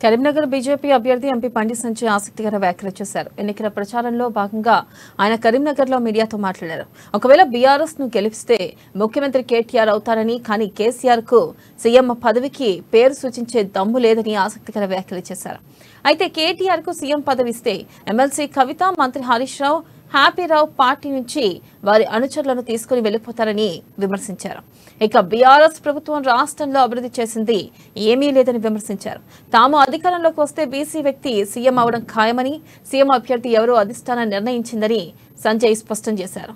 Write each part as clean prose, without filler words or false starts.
Karimnagar BJP అభ్యర్థి MP Bandi Sanjay ఆసక్తికర వ్యాఖ్యలు చేశారు. ఎన్నికల ప్రచారంలో భాగంగా ఆయన కరీంనగర్లో మీడియాతో మాట్లాడారు. ఒకవేళ బీఆర్ఎస్ ను గెలిపిస్తే ముఖ్యమంత్రి కేటీఆర్ అవుతారని, కానీ కేసీఆర్ కు సీఎం పదవికి పేరు సూచించే దమ్ము లేదని ఆసక్తికర వ్యాఖ్యలు చేశారు. అయితే కేటీఆర్ కు సీఎం పదవి ఇస్తే ఎమ్మెల్సీ కవిత, మంత్రి హరీష్ రావు, హ్యాపీరావు పార్టీ నుంచి వారి అనుచరులను తీసుకుని వెళ్లిపోతారని విమర్శించారు. ఇక బీఆర్ఎస్ ప్రభుత్వం రాష్ట్రంలో అభివృద్ధి చేసింది ఏమీ లేదని విమర్శించారు. తాము అధికారంలోకి వస్తే బీసీ వ్యక్తి సీఎం అవడం ఖాయమని, సీఎం అభ్యర్థి ఎవరో అధిష్టానం నిర్ణయించిందని సంజయ్ స్పష్టం చేశారు.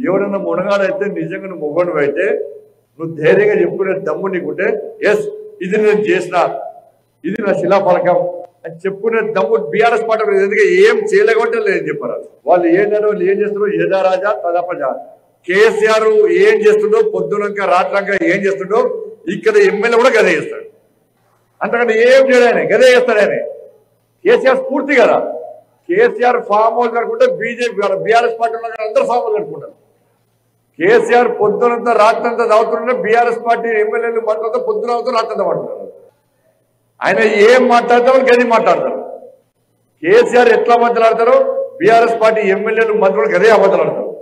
ఎవరన్నా మునగాడైతే నిజంగా మొగను అయితే నువ్వు ధైర్యంగా చెప్పుకునే దమ్ము నీకుంటే ఎస్ ఇది నేను చేసిన, ఇది నా శిలాఫలకం అని చెప్పుకునే దమ్ము బీఆర్ఎస్ పార్టీ ఎందుకంటే ఏం చేయలేకపోతే లేదని చెప్పారు. వాళ్ళు ఏంటో వాళ్ళు ఏం చేస్తున్నారు, యథా రాజా తదా ప్రజా. కేసీఆర్ ఏం చేస్తుండో, పొద్దునక రాత్రంక ఏం చేస్తుండో ఇక్కడ ఎమ్మెల్యే కూడా గదే చేస్తాడు. అంతకంటే ఏం చేయడాని గదే చేస్తాడు. ఆయన కేసీఆర్ స్ఫూర్తి కదా. కేసీఆర్ ఫామ్ హౌస్ కట్టుకుంటే బీజేపీ బీఆర్ఎస్ పార్టీ అందరూ ఫామ్ హౌస్ కట్టుకుంటారు. కేసీఆర్ పొద్దునంతా రాత్రంతా తాగుతుంటే బీఆర్ఎస్ పార్టీ ఎమ్మెల్యేలు మాట్లాడుతూ పొద్దున అవుతూ రాత్రంతా మాట్లాడతారు. ఆయన ఏం మాట్లాడతారో గది మాట్లాడతారు. కేసీఆర్ ఎట్లా మాట్లాడతారో బీఆర్ఎస్ పార్టీ ఎమ్మెల్యేలు మంత్రులు గదే మాట్లాడతారు.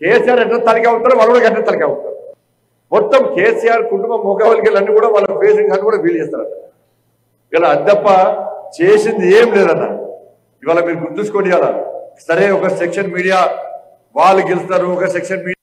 కేసీఆర్ ఎట్లా తలికి అవుతారో వాళ్ళు కూడా గట్టే తలికి అవుతారు. మొత్తం కేసీఆర్ కుటుంబ ముఖావళికలు అన్ని కూడా వాళ్ళ ఫేసింగ్ అన్ని కూడా ఫీల్ చేస్తారట. ఇలా అద్దప్ప చేసింది ఏం లేదన్న. ఇవాళ మీరు గుర్తుంచుకోండి. ఇవాళ సరే ఒక సెక్షన్ మీడియా వాళ్ళు గెలుస్తారు, ఒక సెక్షన్ మీడియా